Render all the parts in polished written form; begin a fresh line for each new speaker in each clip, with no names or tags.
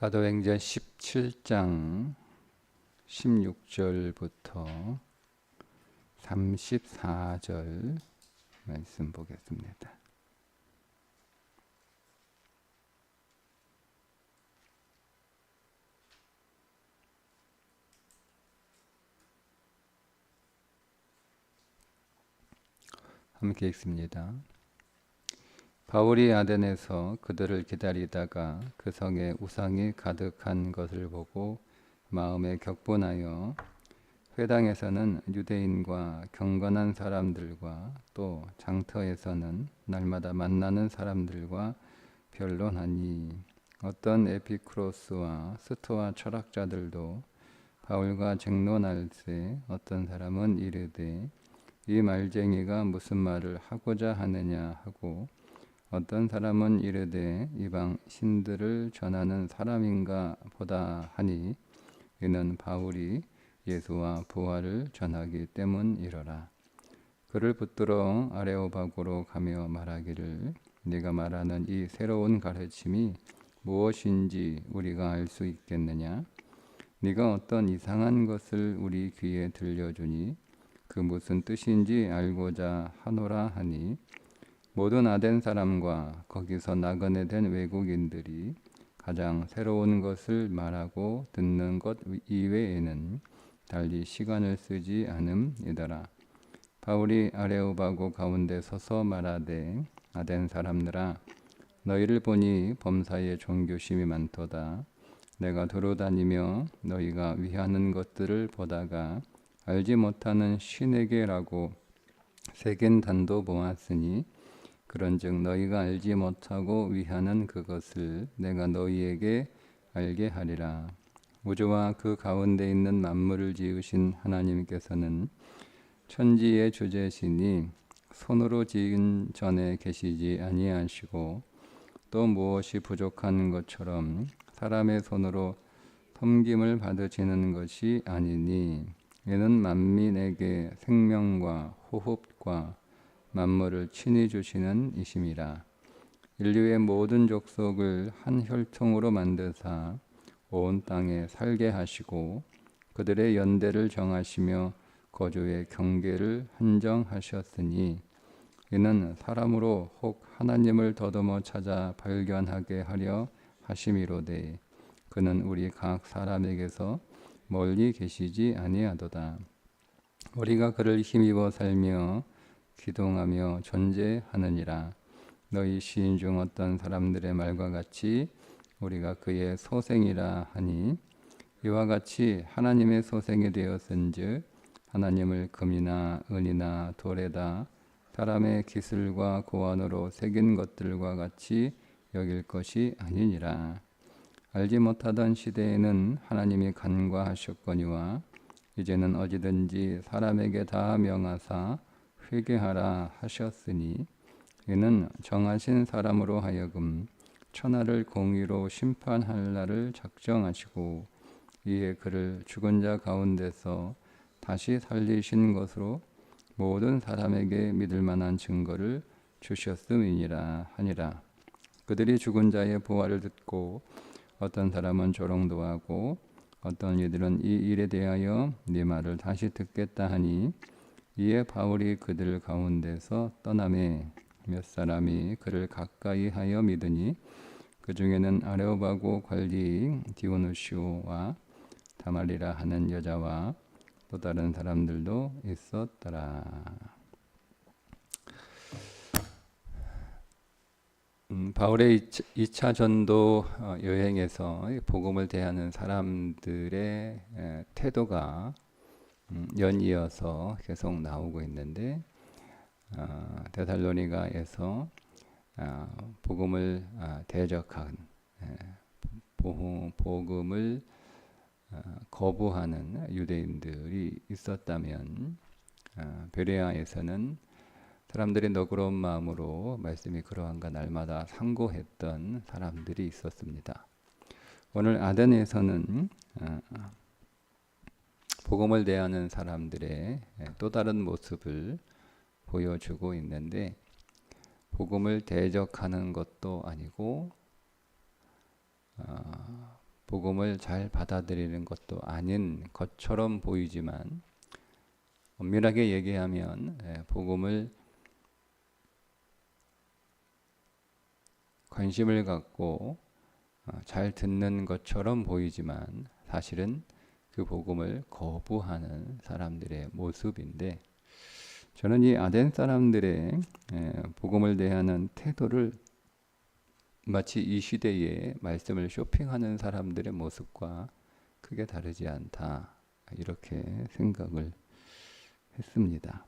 사도행전 17장 16절부터 34절 말씀 보겠습니다. 함께 읽습니다. 바울이 아덴에서 그들을 기다리다가 그 성에 우상이 가득한 것을 보고 마음에 격분하여 회당에서는 유대인과 경건한 사람들과 또 장터에서는 날마다 만나는 사람들과 변론하니 어떤 에피쿠로스와 스토아 철학자들도 바울과 쟁론할세 어떤 사람은 이르되 이 말쟁이가 무슨 말을 하고자 하느냐 하고 어떤 사람은 이르되 이방 신들을 전하는 사람인가 보다 하니 이는 바울이 예수와 부활을 전하기 때문이러라. 그를 붙들어 아레오바고로 가며 말하기를 네가 말하는 이 새로운 가르침이 무엇인지 우리가 알 수 있겠느냐? 네가 어떤 이상한 것을 우리 귀에 들려주니 그 무슨 뜻인지 알고자 하노라 하니 모든 아덴 사람과 거기서 나그네 된 외국인들이 가장 새로운 것을 말하고 듣는 것 이외에는 달리 시간을 쓰지 않음이더라. 바울이 아레오바고 가운데 서서 말하되 아덴 사람들아 너희를 보니 범사에 종교심이 많도다. 내가 두루다니며 너희가 위하는 것들을 보다가 알지 못하는 신에게라고 새긴 단도 보았으니 그런즉 너희가 알지 못하고 위하는 그것을 내가 너희에게 알게 하리라. 우주와 그 가운데 있는 만물을 지으신 하나님께서는 천지의 주제시니 손으로 지은 전에 계시지 아니하시고 또 무엇이 부족한 것처럼 사람의 손으로 섬김을 받으시는 것이 아니니 이는 만민에게 생명과 호흡과 만물을 친히 주시는 이심이라. 인류의 모든 족속을 한 혈통으로 만드사 온 땅에 살게 하시고 그들의 연대를 정하시며 거주의 경계를 한정하셨으니 이는 사람으로 혹 하나님을 더듬어 찾아 발견하게 하려 하심이로되 그는 우리 각 사람에게서 멀리 계시지 아니하도다. 우리가 그를 힘입어 살며 기동하며 존재하느니라. 너희 시인 중 어떤 사람들의 말과 같이 우리가 그의 소생이라 하니 이와 같이 하나님의 소생이 되었은즉 하나님을 금이나 은이나 돌에다 사람의 기술과 고안으로 새긴 것들과 같이 여길 것이 아니니라. 알지 못하던 시대에는 하나님이 간과하셨거니와 이제는 어디든지 사람에게 다 명하사 회개하라 하셨으니 이는 정하신 사람으로 하여금 천하를 공의로 심판할 날을 작정하시고 이에 그를 죽은 자 가운데서 다시 살리신 것으로 모든 사람에게 믿을 만한 증거를 주셨음이니라 하니라. 그들이 죽은 자의 부활을 듣고 어떤 사람은 조롱도 하고 어떤 이들은 이 일에 대하여 네 말을 다시 듣겠다 하니 이에 바울이 그들 가운데서 떠나매 몇 사람이 그를 가까이 하여 믿으니 그 중에는 아레오바고 관리 디오누시오와 다말리라 하는 여자와 또 다른 사람들도 있었더라. 바울의 2차 전도 여행에서 복음을 대하는 사람들의 태도가 연이어서 계속 나오고 있는데 데살로니가에서 복음을 대적한 복음을 거부하는 유대인들이 있었다면 베레아에서는 사람들이 너그러운 마음으로 말씀이 그러한가 날마다 상고했던 사람들이 있었습니다. 오늘 아덴에서는 복음을 대하는 사람들의 또 다른 모습을 보여주고 있는데 복음을 대적하는 것도 아니고 복음을 잘 받아들이는 것도 아닌 것처럼 보이지만 엄밀하게 얘기하면 복음을 관심을 갖고 잘 듣는 것처럼 보이지만 사실은 그 복음을 거부하는 사람들의 모습인데, 저는 이 아덴 사람들의 복음을 대하는 태도를 마치 이 시대에 말씀을 쇼핑하는 사람들의 모습과 크게 다르지 않다, 이렇게 생각을 했습니다.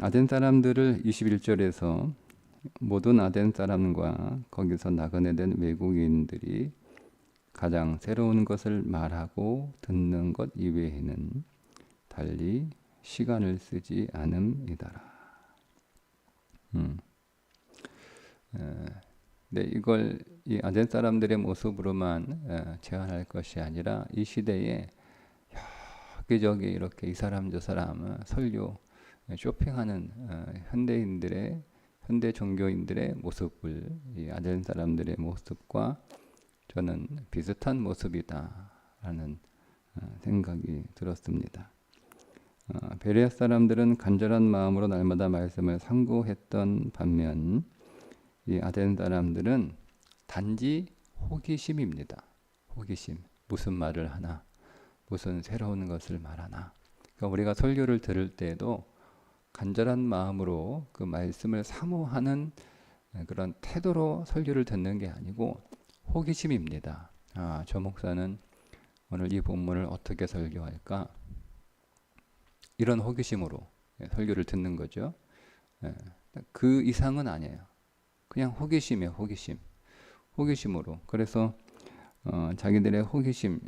아덴 사람들을 21절에서 모든 아덴 사람과 거기서 나그네된 외국인들이 가장 새로운 것을 말하고 듣는 것 이외에는 달리 시간을 쓰지 않음이더라. 네, 이걸 이 아덴 사람들의 모습으로만 제한할 것이 아니라 이 시대에 여기저기 이렇게 이 사람 저 사람 설교 쇼핑하는 현대 종교인들의 모습을, 이 아덴 사람들의 모습과 저는 비슷한 모습이다라는 생각이 들었습니다. 베레아 사람들은 간절한 마음으로 날마다 말씀을 상고했던 반면 이 아덴 사람들은 단지 호기심입니다. 호기심. 무슨 말을 하나, 무슨 새로운 것을 말하나. 그러니까 우리가 설교를 들을 때에도 간절한 마음으로 그 말씀을 사모하는 그런 태도로 설교를 듣는 게 아니고 호기심입니다. 저 목사는 오늘 이 본문을 어떻게 설교할까? 이런 호기심으로 설교를 듣는 거죠. 그 이상은 아니에요. 그냥 호기심이에요. 호기심으로. 그래서 자기들의 호기심,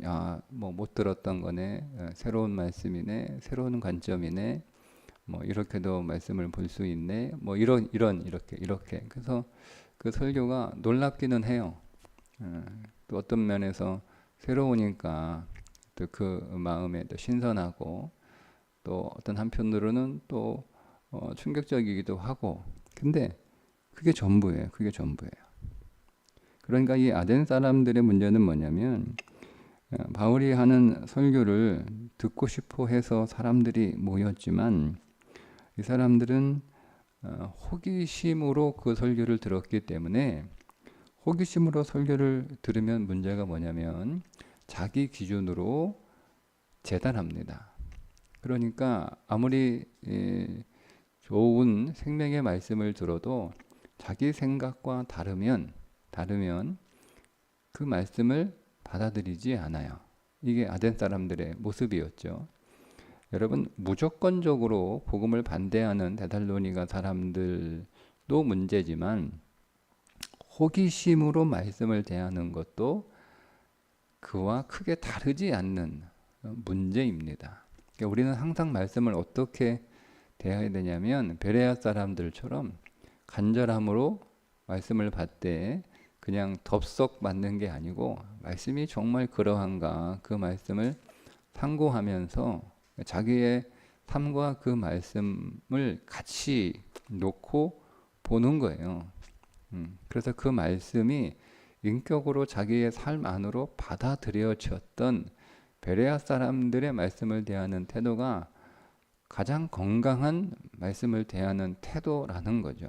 뭐 못 들었던 거네, 새로운 말씀이네, 새로운 관점이네, 뭐 이렇게도 말씀을 볼 수 있네, 뭐 이렇게. 그래서 그 설교가 놀랍기는 해요. 또 어떤 면에서 새로우니까 또 그 마음에 또 신선하고, 또 어떤 한편으로는 또 충격적이기도 하고. 근데 그게 전부예요. 그러니까 이 아덴 사람들의 문제는 뭐냐면, 바울이 하는 설교를 듣고 싶어 해서 사람들이 모였지만 이 사람들은 호기심으로 그 설교를 들었기 때문에, 호기심으로 설교를 들으면 문제가 뭐냐면 자기 기준으로 재단합니다. 그러니까 아무리 좋은 생명의 말씀을 들어도 자기 생각과 다르면 그 말씀을 받아들이지 않아요. 이게 아덴 사람들의 모습이었죠. 여러분, 무조건적으로 복음을 반대하는 데살로니가 사람들도 문제지만 호기심으로 말씀을 대하는 것도 그와 크게 다르지 않는 문제입니다. 그러니까 우리는 항상 말씀을 어떻게 대해야 되냐면 베레아 사람들처럼 간절함으로 말씀을 받되 그냥 덥석 맞는 게 아니고, 말씀이 정말 그러한가 그 말씀을 상고하면서 자기의 삶과 그 말씀을 같이 놓고 보는 거예요. 그래서 그 말씀이 인격으로 자기의 삶 안으로 받아들여졌던 베레아 사람들의 말씀을 대하는 태도가 가장 건강한 말씀을 대하는 태도라는 거죠.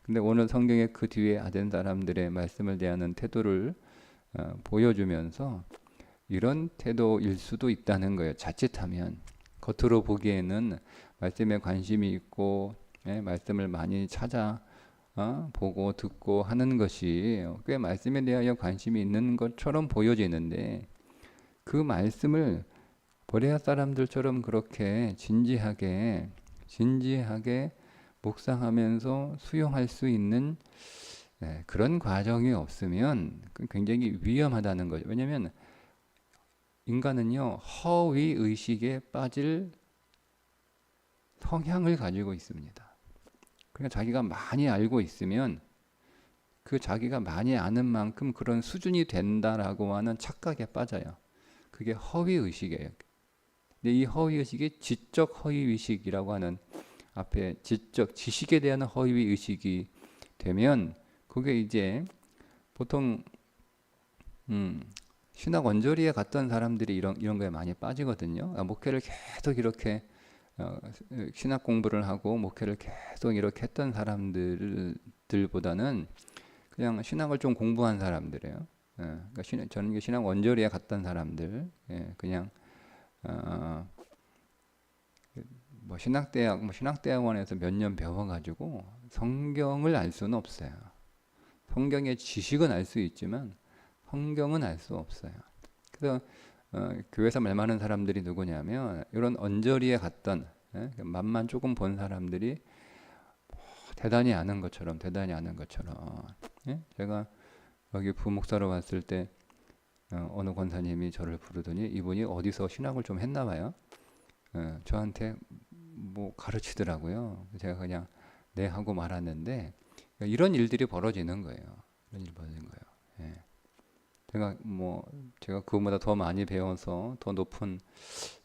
근데 오늘 성경에 그 뒤에 아덴 사람들의 말씀을 대하는 태도를 보여주면서 이런 태도일 수도 있다는 거예요. 자칫하면 겉으로 보기에는 말씀에 관심이 있고 말씀을 많이 찾아 보고 듣고 하는 것이 꽤 말씀에 대하여 관심이 있는 것처럼 보여지는데, 그 말씀을 베레아 사람들처럼 그렇게 진지하게 묵상하면서 수용할 수 있는 그런 과정이 없으면 굉장히 위험하다는 거죠. 왜냐하면 인간은요, 허위 의식에 빠질 성향을 가지고 있습니다. 그러니까 자기가 많이 알고 있으면 그 자기가 많이 아는 만큼 그런 수준이 된다라고 하는 착각에 빠져요. 그게 허위 의식이에요. 근데 이 허위 의식이 지적 허위 의식이라고 하는, 앞에 지적 지식에 대한 허위 의식이 되면 그게 이제 보통 음, 신학 원조리에 갔던 사람들이 이런 거에 많이 빠지거든요. 목회를 계속 이렇게 신학 공부를 하고 목회를 계속 이렇게 했던 사람들보다는 그냥 신학을 좀 공부한 사람들이에요. 그러니까 저는 이게 신학 원조리에 갔던 사람들, 그냥 어, 뭐 신학대학원에서 몇 년 배워가지고 성경을 알 수는 없어요. 성경의 지식은 알 수 있지만 성경은 알 수 없어요. 그래서 교회에서 말 많은 사람들이 누구냐면 이런 언저리에 갔던 맛만 조금 본 사람들이 대단히 아는 것처럼 제가 여기 부목사로 왔을 때 어느 권사님이 저를 부르더니 이분이 어디서 신학을 좀 했나 봐요. 저한테 뭐 가르치더라고요. 제가 그냥 네 하고 말았는데 이런 일들이 벌어지는 거예요. 이런 일이 벌어지는 거예요. 예. 제가 그보다 더 많이 배워서 더 높은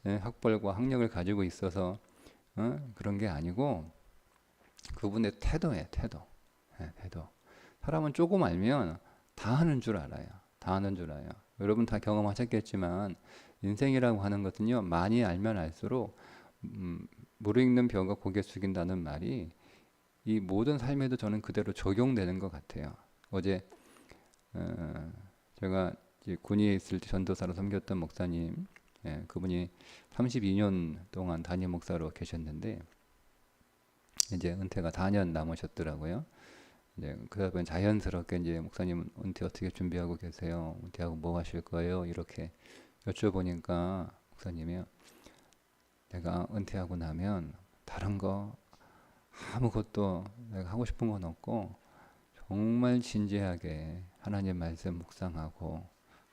학벌과 학력을 가지고 있어서 그런 게 아니고 그분의 태도예요, 태도. 태도. 사람은 조금 알면 다 하는 줄 알아요. 다 하는 줄 알아요. 여러분 다 경험하셨겠지만 인생이라고 하는 것은요, 많이 알면 알수록 무르익는 벼가 고개 숙인다는 말이 이 모든 삶에도 저는 그대로 적용되는 것 같아요. 어제 제가 이제 군위에 있을 때 전도사로 섬겼던 목사님, 그분이 32년 동안 담임 목사로 계셨는데 이제 은퇴가 4년 남으셨더라고요. 이제 그러다 보니 자연스럽게 이제 목사님은 은퇴 어떻게 준비하고 계세요? 은퇴하고 뭐 하실 거예요? 이렇게 여쭤보니까 목사님이요, 내가 은퇴하고 나면 다른 거 아무것도 내가 하고 싶은 건 없고 정말 진지하게 하나님 말씀 묵상하고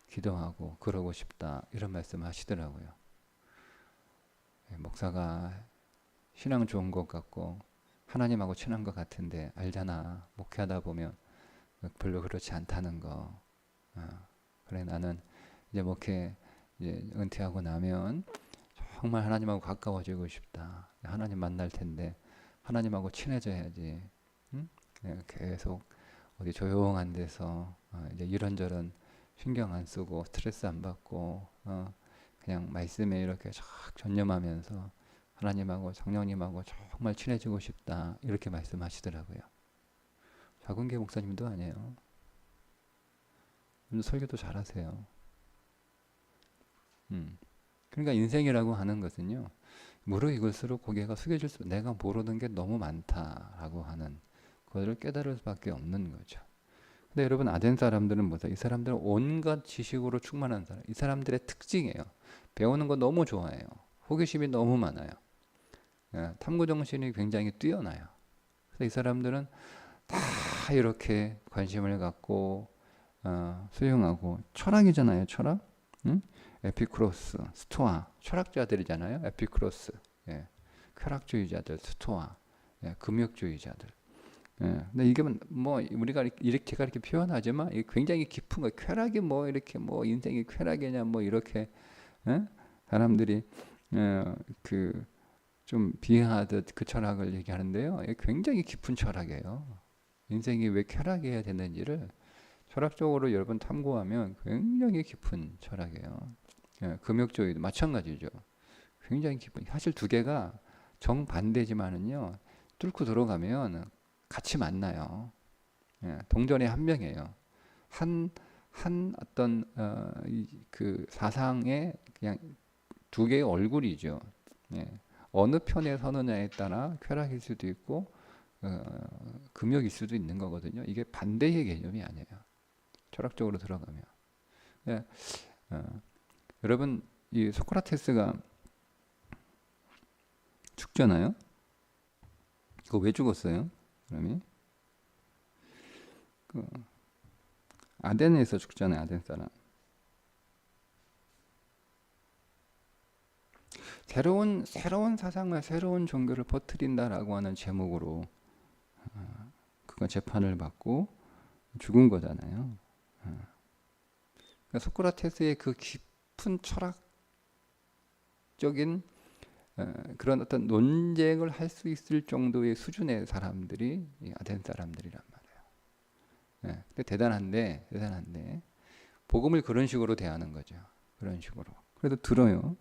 기도하고 그러고 싶다, 이런 말씀 하시더라고요. 목사가 신앙 좋은 것 같고 하나님하고 친한 것 같은데 알잖아, 목회하다 보면 별로 그렇지 않다는 거. 그래, 나는 이제 목회 이제 은퇴하고 나면 정말 하나님하고 가까워지고 싶다. 하나님 만날 텐데 하나님하고 친해져야지. 응? 계속 어디 조용한 데서 이제 이런저런 신경 안 쓰고 스트레스 안 받고 그냥 말씀에 이렇게 쫙 전념하면서 하나님하고 성령님하고 정말 친해지고 싶다, 이렇게 말씀하시더라고요. 작은계 목사님도 아니에요. 설교도 잘하세요. 그러니까 인생이라고 하는 것은요, 무르익을수록 고개가 숙여질수록 내가 모르는 게 너무 많다라고 하는 그것을 깨달을 수밖에 없는 거죠. 근데 여러분, 아덴 사람들은 뭐죠? 이 사람들은 온갖 지식으로 충만한 사람. 이 사람들의 특징이에요. 배우는 거 너무 좋아해요. 호기심이 너무 많아요. 탐구 정신이 굉장히 뛰어나요. 그래서 이 사람들은 다 이렇게 관심을 갖고 수용하고, 철학이잖아요, 철학. 응? 에피쿠로스, 스토아, 철학자들이잖아요. 에피쿠로스, 쾌락주의자들, 스토아, 금욕주의자들. 근데 이게 뭐 우리가 이렇게 제가 이렇게 표현하지만 이게 굉장히 깊은 거예요. 쾌락이 뭐 이렇게 뭐 인생이 쾌락이냐 뭐 이렇게 사람들이 그 좀 비하하듯 그 철학을 얘기하는데요. 이게 굉장히 깊은 철학이에요. 인생이 왜 쾌락이어야 되는지를 철학적으로 여러분 탐구하면 굉장히 깊은 철학이에요. 금욕주의도 마찬가지죠. 굉장히 깊은. 사실 두 개가 정반대지만은요, 뚫고 들어가면 같이 만나요. 동전의 한 명이에요. 한 어떤 그 사상의 그냥 두 개의 얼굴이죠. 어느 편에 서느냐에 따라 쾌락일 수도 있고 금욕일 수도 있는 거거든요. 이게 반대의 개념이 아니에요. 철학적으로 들어가면. 여러분, 이 소크라테스가 죽잖아요. 그거 왜 죽었어요? 그러면 그 아덴에서 죽잖아요. 아덴 사람. 새로운 사상과 새로운 종교를 퍼뜨린다라고 하는 제목으로 그가 재판을 받고 죽은 거잖아요. 그러니까 소크라테스의 그 깊은 철학적인 그런 어떤 논쟁을 할 수 있을 정도의 수준의 사람들이 아덴 사람들이란 말이에요. 근데 대단한데 복음을 그런 식으로 대하는 거죠. 그런 식으로. 그래도 들어요.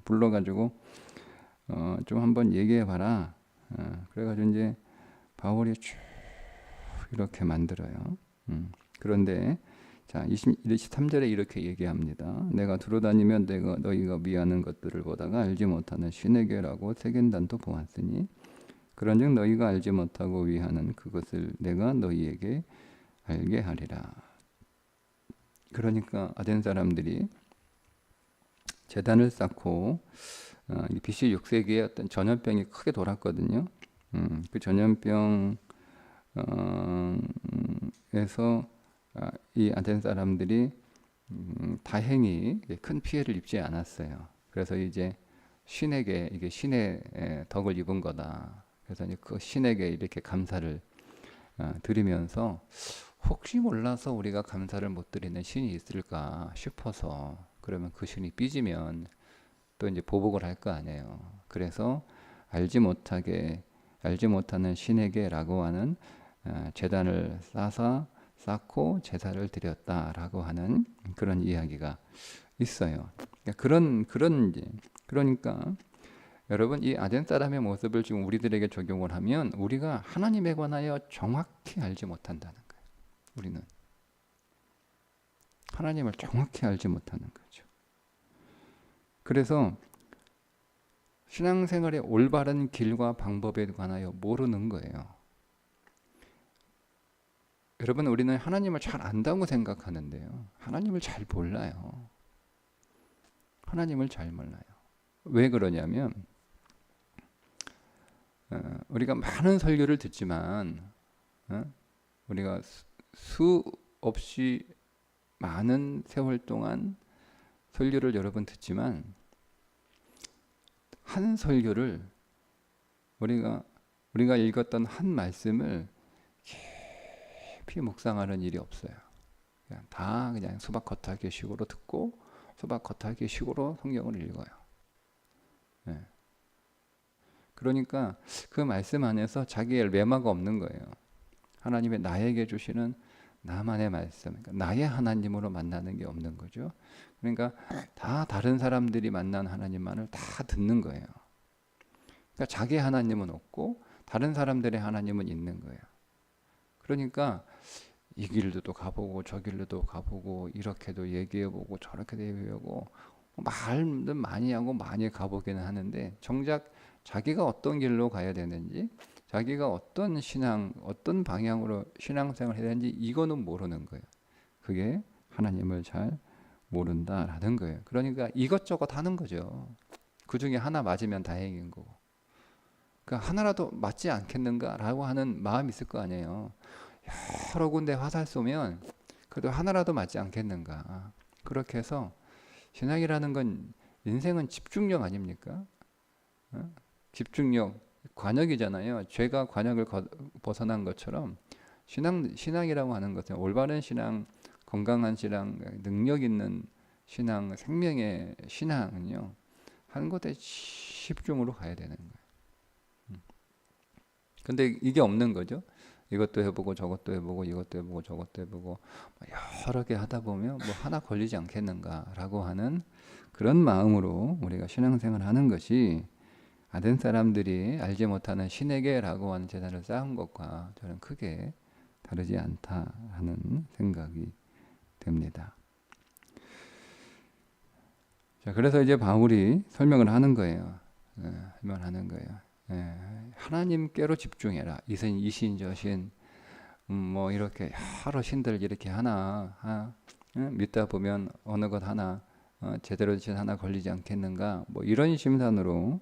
불러가지고 좀 한번 얘기해봐라. 그래가지고 이제 바울이 쭉 이렇게 만들어요. 그런데 자 23절에 이렇게 얘기합니다. 내가 두루다니며 너희가 미하는 것들을 보다가 알지 못하는 신에게라고 세겐단도 보았으니 그런즉 너희가 알지 못하고 위하는 그것을 내가 너희에게 알게 하리라. 그러니까 아덴 사람들이 제단을 쌓고 BC 6세기에 어떤 전염병이 크게 돌았거든요. 그 전염병에서 이 아덴 사람들이 다행히 큰 피해를 입지 않았어요. 그래서 이제 신에게 이게 신의 덕을 입은 거다. 그래서 이제 그 신에게 이렇게 감사를 드리면서 혹시 몰라서 우리가 감사를 못 드리는 신이 있을까 싶어서 그러면 그 신이 삐지면 또 이제 보복을 할 거 아니에요. 그래서 알지 못하는 신에게라고 하는 제단을 쌓고 제사를 드렸다라고 하는 그런 이야기가 있어요. 그러니까 여러분 이 아덴 사람의 모습을 지금 우리들에게 적용을 하면 우리가 하나님에 관하여 정확히 알지 못한다는 거예요. 우리는 하나님을 정확히 알지 못하는 거죠. 그래서 신앙생활의 올바른 길과 방법에 관하여 모르는 거예요. 여러분 우리는 하나님을 잘 안다고 생각하는데요. 하나님을 잘 몰라요. 하나님을 잘 몰라요. 왜 그러냐면 우리가 많은 설교를 듣지만 우리가 수없이 많은 세월 동안 설교를 여러 번 듣지만 한 설교를 우리가 읽었던 한 말씀을 깊이 묵상하는 일이 없어요. 그냥 수박 겉핥기 식으로 듣고 수박 겉핥기 식으로 성경을 읽어요. 네. 그러니까 그 말씀 안에서 자기의 레마가 없는 거예요. 하나님의 나에게 주시는 나만의 말씀, 그러니까 나의 하나님으로 만나는 게 없는 거죠. 그러니까 다 다른 사람들이 만난 하나님만을 다 듣는 거예요. 그러니까 자기 하나님은 없고 다른 사람들의 하나님은 있는 거예요. 그러니까 이 길로도 가보고 저 길로도 가보고 이렇게도 얘기해보고 저렇게도 얘기해보고 말도 많이 하고 많이 가보기는 하는데 정작 자기가 어떤 길로 가야 되는지 자기가 어떤 어떤 방향으로 신앙생활을 해야 되는지 이거는 모르는 거예요. 그게 하나님을 잘 모른다라는 거예요. 그러니까 이것저것 하는 거죠. 그 중에 하나 맞으면 다행인 거고. 그러니까 하나라도 맞지 않겠는가라고 하는 마음이 있을 거 아니에요. 여러 군데 화살 쏘면 그래도 하나라도 맞지 않겠는가. 그렇게 해서 신앙이라는 건 인생은 집중력 아닙니까? 집중력, 관역이잖아요. 죄가 관역을 벗어난 것처럼 신앙이라고 하는 것은 올바른 신앙, 건강한 신앙, 능력 있는 신앙, 생명의 신앙은요. 한 곳에 집중으로 가야 되는 거예요. 근데 이게 없는 거죠. 이것도 해보고 저것도 해보고 이것도 해보고 저것도 해보고 여러 개 하다 보면 뭐 하나 걸리지 않겠는가라고 하는 그런 마음으로 우리가 신앙생활을 하는 것이 아덴 사람들이 알지 못하는 신에게라고 하는 제단을 쌓은 것과 저는 크게 다르지 않다 하는 생각이 됩니다. 자, 그래서 이제 바울이 설명을 하는 거예요. 설명하는 거예요. 하나님께로 집중해라. 이신 저신 뭐 이렇게 여러 신들 이렇게 하나 믿다 보면 어느 것 하나 제대로 된 하나 걸리지 않겠는가 뭐 이런 심산으로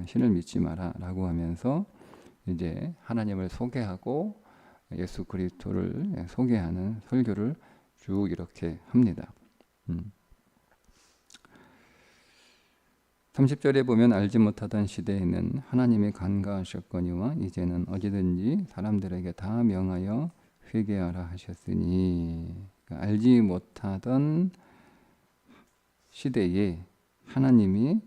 신을 믿지 마라라고 하면서 이제 하나님을 소개하고 예수 그리스도를 소개하는 설교를 쭉 이렇게 합니다. 30절에 보면 알지 못하던 시대에는 하나님이 간과하셨거니와 이제는 어디든지 사람들에게 다 명하여 회개하라 하셨으니 그러니까 알지 못하던 시대에 하나님이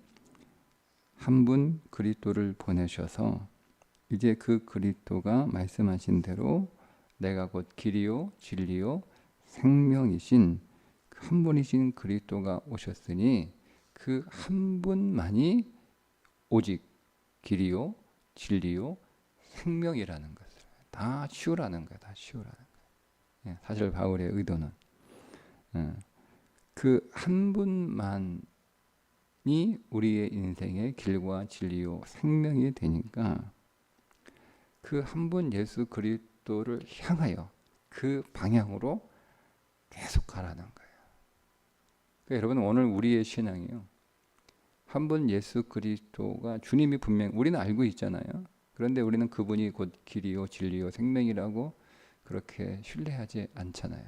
한 분 그리스도를 보내셔서 이제 그 그리스도가 말씀하신 대로 내가 곧 길이요 진리요 생명이신 한 분이신 그리스도가 오셨으니 그 한 분만이 오직 길이요 진리요 생명이라는 것을 다 치우라는 거야. 다 치우라는 거야. 사실 바울의 의도는 그 한 분만이 우리의 인생의 길과 진리요 생명이 되니까 그 한 분 예수 그리스도를 향하여 그 방향으로 계속 가라는 거예요. 그러니까 여러분 오늘 우리의 신앙이요. 한 분 예수 그리스도가 주님이 분명 우리는 알고 있잖아요. 그런데 우리는 그분이 곧 길이요 진리요 생명이라고 그렇게 신뢰하지 않잖아요.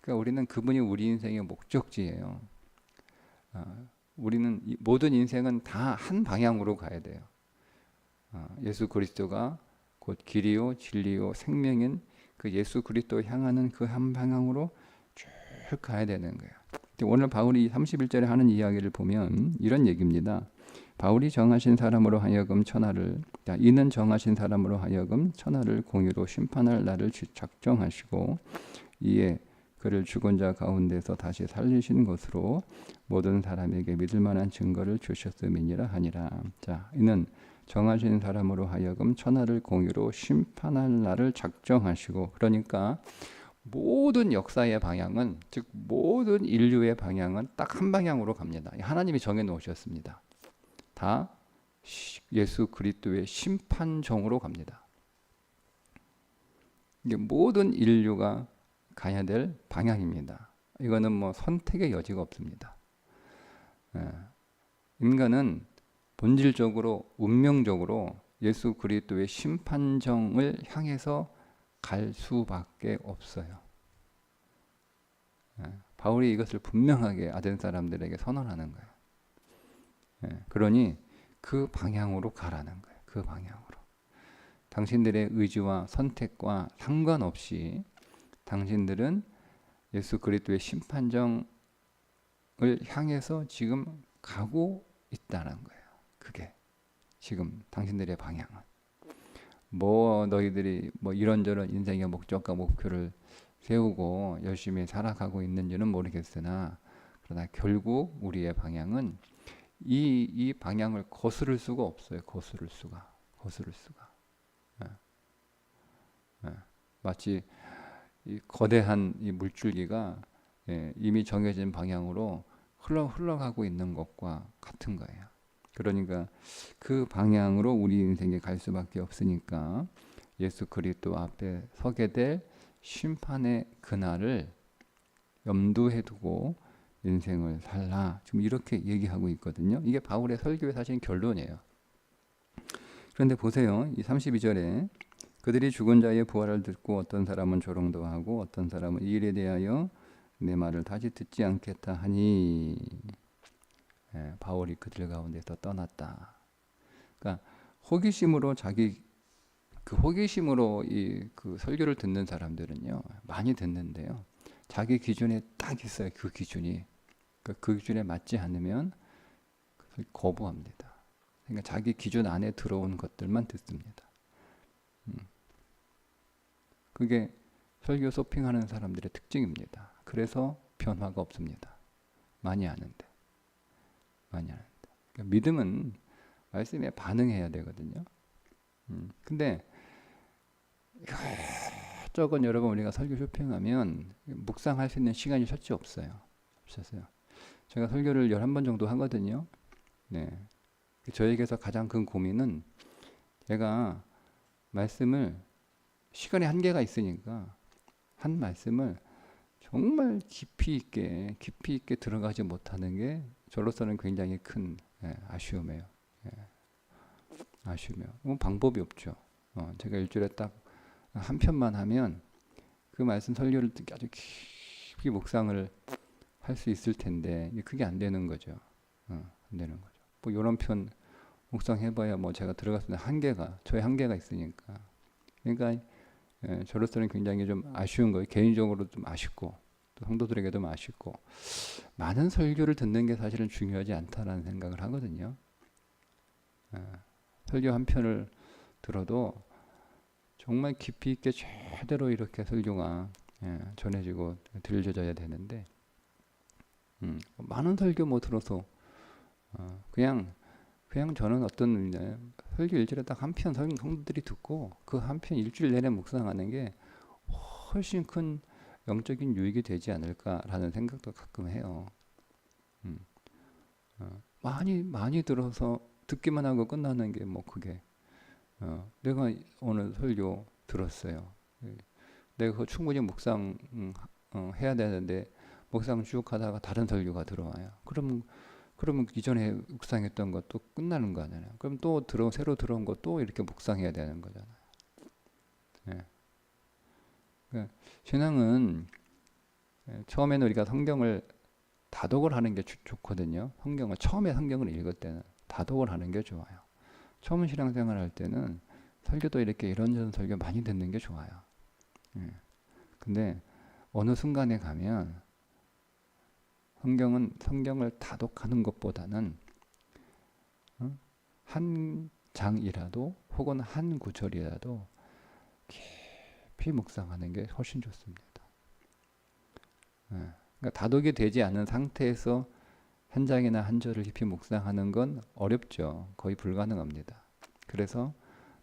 그러니까 우리는 그분이 우리 인생의 목적지예요. 우리는 모든 인생은 다 한 방향으로 가야 돼요. 예수 그리스도가 곧 길이요 진리요 생명인 그 예수 그리스도 향하는 그 한 방향으로 쭉 가야 되는 거예요. 오늘 바울이 31절에 하는 이야기를 보면 이런 얘기입니다. 바울이 정하신 사람으로 하여금 이는 정하신 사람으로 하여금 천하를 공의로 심판할 날을 작정하시고 이에 그를 죽은 자 가운데서 다시 살리신 것으로 모든 사람에게 믿을 만한 증거를 주셨음이니라 하니라. 자, 이는 정하신 사람으로 하여금 천하를 공의로 심판할 날을 작정하시고, 그러니까 모든 역사의 방향은, 즉 모든 인류의 방향은 딱 한 방향으로 갑니다. 하나님이 정해 놓으셨습니다. 다 예수 그리스도의 심판정으로 갑니다. 이게 모든 인류가 가야 될 방향입니다. 이거는 뭐 선택의 여지가 없습니다. 인간은 본질적으로 운명적으로 예수 그리스도의 심판정을 향해서 갈 수밖에 없어요. 바울이 이것을 분명하게 아덴 사람들에게 선언하는 거예요. 그러니 그 방향으로 가라는 거예요. 그 방향으로. 당신들의 의지와 선택과 상관없이 당신들은 예수 그리스도의 심판정을 향해서 지금 가고 있다는 거예요. 그게 지금 당신들의 방향은. 너희들이 이런저런 인생의 목적과 목표를 세우고 열심히 살아가고 있는지는 모르겠으나, 그러나 결국 우리의 방향은 이 방향을 거스를 수가 없어요. 거스를 수가. 마치 이 거대한 이 물줄기가 이미 정해진 방향으로 흘러가고 있는 것과 같은 거예요. 그러니까 그 방향으로 우리 인생에 갈 수밖에 없으니까 예수 그리스도 앞에 서게 될 심판의 그날을 염두에 두고 인생을 살라. 지금 이렇게 얘기하고 있거든요. 이게 바울의 설교의 사실 결론이에요. 그런데 보세요. 이 32절에 그들이 죽은 자의 부활을 듣고 어떤 사람은 조롱도 어떤 사람은 이 일에 대하여 내 말을 다시 듣지 않겠다 하니, 바울이 그들 가운데서 떠났다. 그러니까 호기심으로 호기심으로 그 설교를 듣는 사람들은요 많이 듣는데요. 자기 기준에 딱 있어요. 그 기준이. 그 기준에 맞지 않으면 거부합니다. 그러니까 자기 기준 안에 들어온 것들만 듣습니다. 그게 설교 쇼핑하는 사람들의 특징입니다. 그래서 변화가 없습니다. 많이 아는데. 그러니까 믿음은 말씀에 반응해야 되거든요. 근데 저건 여러분 우리가 설교 쇼핑하면 묵상할 수 있는 시간이 절대 없어요. 제가 설교를 11번 정도 하거든요. 저에게서 가장 큰 고민은 제가 말씀을 시간의 한계가 있으니까 한 말씀을 정말 깊이 있게 들어가지 못하는 게 저로서는 굉장히 큰 아쉬움이에요. 방법이 없죠. 제가 일주일에 딱 한 편만 하면 그 말씀 설교를 아주 깊이 묵상을 할 수 있을 텐데 그게 안 되는 거죠. 안 되는 거죠. 이런 편 묵상해봐야 제가 들어갔을 때 저의 한계가 있으니까. 그러니까 저로서는 굉장히 좀 아쉬운 거예요. 개인적으로 좀 아쉽고 또 성도들에게도 아쉽고, 많은 설교를 듣는 게 사실은 중요하지 않다라는 생각을 하거든요. 설교 한 편을 들어도 정말 깊이 있게 제대로 이렇게 설교가 전해지고 들려져야 되는데 많은 설교 뭐 들어서 그냥 저는 어떤 설교 일주일에 딱 한 편 성도들이 듣고 그 한 편 일주일 내내 묵상하는 게 훨씬 큰 영적인 유익이 되지 않을까라는 생각도 가끔 해요. 음, 많이 들어서 듣기만 하고 끝나는 게 뭐 그게 내가 오늘 설교 들었어요. 예, 내가 그거 충분히 묵상 해야 되는데 묵상 쭉 하다가 다른 설교가 들어와요. 그러면 이전에 묵상했던 것도 끝나는 거 아니에요. 그럼 또 새로 들어온 것도 이렇게 묵상해야 되는 거잖아요. 예. 그러니까 신앙은 처음에는 우리가 성경을 다독을 하는 게 좋거든요. 처음에 성경을 읽을 때는 다독을 하는 게 좋아요. 처음 신앙생활 할 때는 설교도 이렇게 이런저런 설교 많이 듣는 게 좋아요. 예. 근데 어느 순간에 가면 성경을 다독하는 것보다는 한 장이라도 혹은 한 구절이라도 깊이 묵상하는 게 훨씬 좋습니다. 그러니까 다독이 되지 않은 상태에서 한 장이나 한 절을 깊이 묵상하는 건 어렵죠. 거의 불가능합니다. 그래서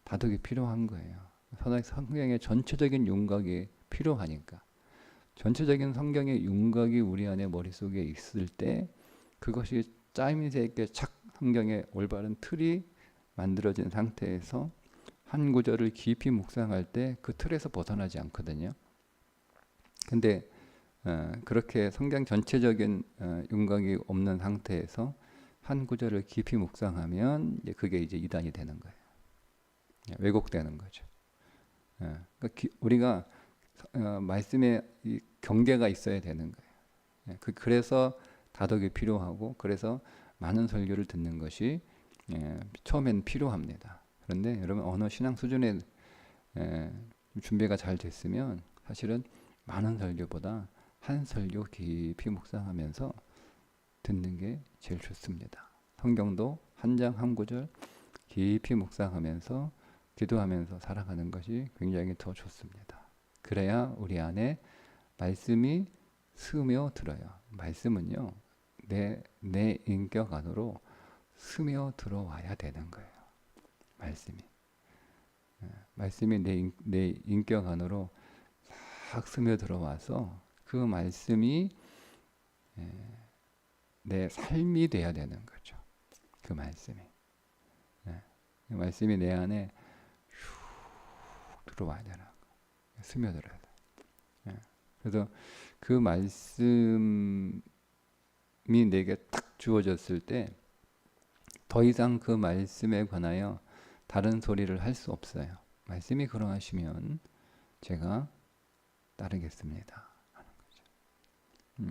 다독이 필요한 거예요. 성경의 전체적인 윤곽이 필요하니까. 전체적인 성경의 윤곽이 우리 안에 머릿속에 있을 때 그것이 짜임새 있게 착 성경의 올바른 틀이 만들어진 상태에서 한 구절을 깊이 묵상할 때 그 틀에서 벗어나지 않거든요. 근데 그렇게 성경 전체적인 윤곽이 없는 상태에서 한 구절을 깊이 묵상하면 그게 이제 이단이 되는 거예요. 왜곡되는 거죠. 그러니까 우리가 말씀에 이 경계가 있어야 되는 거예요. 그래서 다독이 필요하고 그래서 많은 설교를 듣는 것이 처음엔 필요합니다. 그런데 여러분 어느 신앙 수준에 준비가 잘 됐으면 사실은 많은 설교보다 한 설교 깊이 묵상하면서 듣는 게 제일 좋습니다. 성경도 한 장 한 구절 깊이 묵상하면서 기도하면서 살아가는 것이 굉장히 더 좋습니다. 그래야 우리 안에 말씀이 스며들어요. 말씀은요, 내 인격 안으로 스며들어와야 되는 거예요. 말씀이 내 인격 안으로 싹 스며들어와서 그 말씀이 내 삶이 돼야 되는 거죠. 그 말씀이. 그 말씀이 내 안에 슉 들어와야 되는 거예요. 스며들어야 돼요. 그래서 그 말씀이 내게 딱 주어졌을 때 더 이상 그 말씀에 관하여 다른 소리를 할 수 없어요. 말씀이 그러하시면 제가 따르겠습니다. 하는 거죠.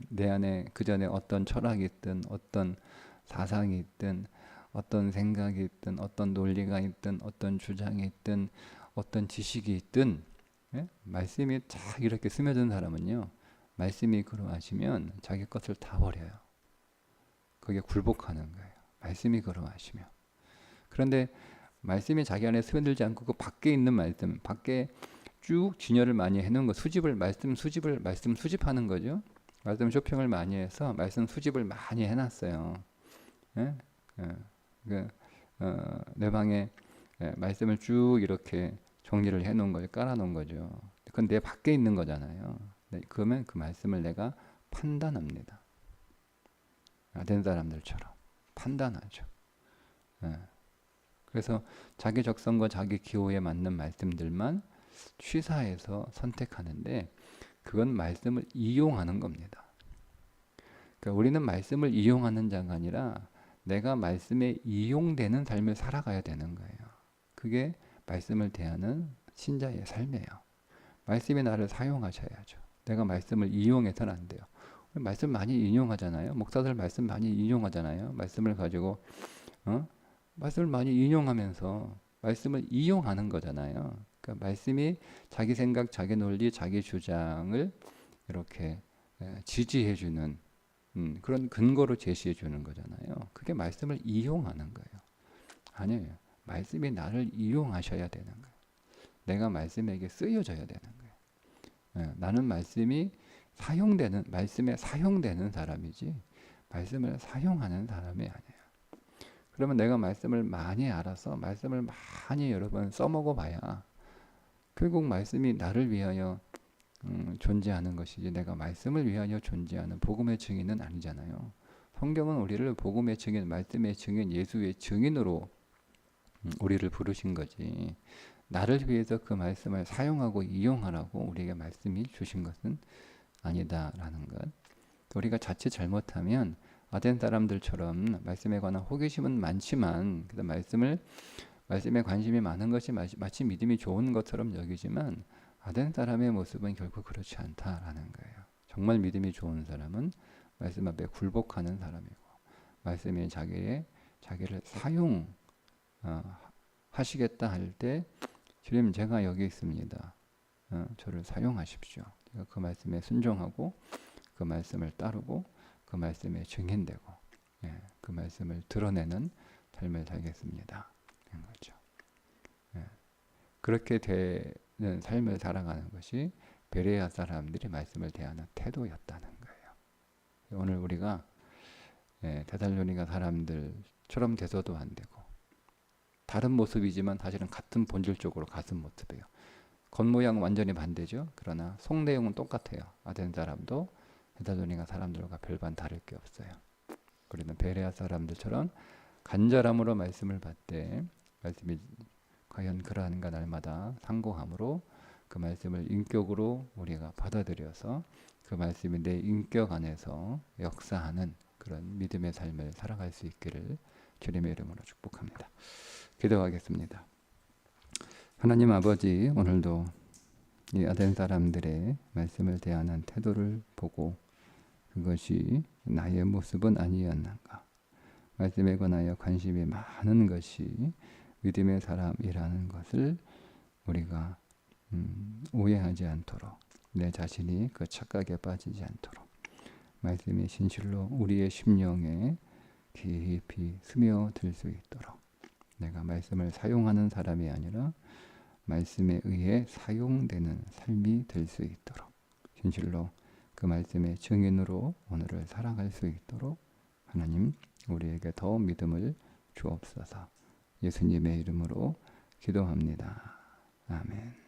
내 안에 그 전에 어떤 철학이 있든 어떤 사상이 있든 어떤 생각이 있든 어떤 논리가 있든 어떤 주장이 있든 어떤 지식이 있든 말씀이 쫙 이렇게 스며든 사람은요. 말씀이 그러하시면 자기 것을 다 버려요. 그게 굴복하는 거예요. 말씀이 그러하시면. 그런데 말씀이 자기 안에 스며들지 않고 그 밖에 있는 말씀, 밖에 쭉 진열을 많이 해놓은 거, 말씀 수집하는 거죠. 말씀 쇼핑을 많이 해서 말씀 수집을 많이 해놨어요. 예? 내 방에 말씀을 쭉 이렇게 정리를 해놓은 거죠. 깔아놓은 거죠. 그건 내 밖에 있는 거잖아요. 그러면 그 말씀을 내가 판단합니다. 된 사람들처럼 판단하죠. 그래서 자기 적성과 자기 기호에 맞는 말씀들만 취사해서 선택하는데 그건 말씀을 이용하는 겁니다. 그러니까 우리는 말씀을 이용하는 자가 아니라 내가 말씀에 이용되는 삶을 살아가야 되는 거예요. 그게 말씀을 대하는 신자의 삶이에요. 말씀이 나를 사용하셔야죠. 내가 말씀을 이용해서는 안 돼요. 말씀 많이 인용하잖아요. 목사들 말씀 많이 인용하잖아요. 말씀을 가지고 말씀을 많이 인용하면서 말씀을 이용하는 거잖아요. 그러니까 말씀이 자기 생각, 자기 논리, 자기 주장을 이렇게 지지해주는 그런 근거로 제시해주는 거잖아요. 그게 말씀을 이용하는 거예요. 아니에요. 말씀이 나를 이용하셔야 되는 거예요. 내가 말씀에게 쓰여져야 되는 거예요. 나는 말씀에 사용되는 사람이지 말씀을 사용하는 사람이 아니에요. 그러면 내가 말씀을 많이 알아서 말씀을 많이 여러 번 써먹어 봐야 결국 말씀이 나를 위하여 존재하는 것이지 내가 말씀을 위하여 존재하는 복음의 증인은 아니잖아요. 성경은 우리를 복음의 증인, 말씀의 증인, 예수의 증인으로 우리를 부르신 거지. 나를 위해서 그 말씀을 사용하고 이용하라고 우리에게 말씀이 주신 것은 아니다라는 것. 우리가 자칫 잘못하면 아덴 사람들처럼 말씀에 관한 호기심은 많지만 그 말씀에 관심이 많은 것이 마치 믿음이 좋은 것처럼 여기지만 아덴 사람의 모습은 결국 그렇지 않다라는 거예요. 정말 믿음이 좋은 사람은 말씀 앞에 굴복하는 사람이고 말씀에 자기를 사용 하시겠다 할 때 주님 제가 여기 있습니다. 저를 사용하십시오. 제가 그 말씀에 순종하고 그 말씀을 따르고 그 말씀에 증인되고 그 말씀을 드러내는 삶을 살겠습니다. 거죠. 그렇게 되는 삶을 살아가는 것이 베레아 사람들이 말씀을 대하는 태도였다는 거예요. 오늘 우리가 데살로니가 사람들처럼 돼서도 안 되고 다른 모습이지만 사실은 같은 본질적으로 같은 모습이에요. 겉모양은 완전히 반대죠. 그러나 속 내용은 똑같아요. 아덴 사람도 데살로니가 사람들과 별반 다를 게 없어요. 우리는 베레아 사람들처럼 간절함으로 말씀을 받되 말씀이 과연 그러한가 날마다 상고함으로 그 말씀을 인격으로 우리가 받아들여서 그 말씀이 내 인격 안에서 역사하는 그런 믿음의 삶을 살아갈 수 있기를 주님의 이름으로 축복합니다. 기도하겠습니다. 하나님 아버지, 오늘도 이 아덴 사람들의 말씀을 대하는 태도를 보고 그것이 나의 모습은 아니었는가, 말씀에 관하여 관심이 많은 것이 믿음의 사람이라는 것을 우리가 오해하지 않도록, 내 자신이 그 착각에 빠지지 않도록 말씀이 진실로 우리의 심령에 깊이 스며들 수 있도록, 내가 말씀을 사용하는 사람이 아니라 말씀에 의해 사용되는 삶이 될 수 있도록 진실로 그 말씀의 증인으로 오늘을 살아갈 수 있도록 하나님 우리에게 더 믿음을 주옵소서. 예수님의 이름으로 기도합니다. 아멘.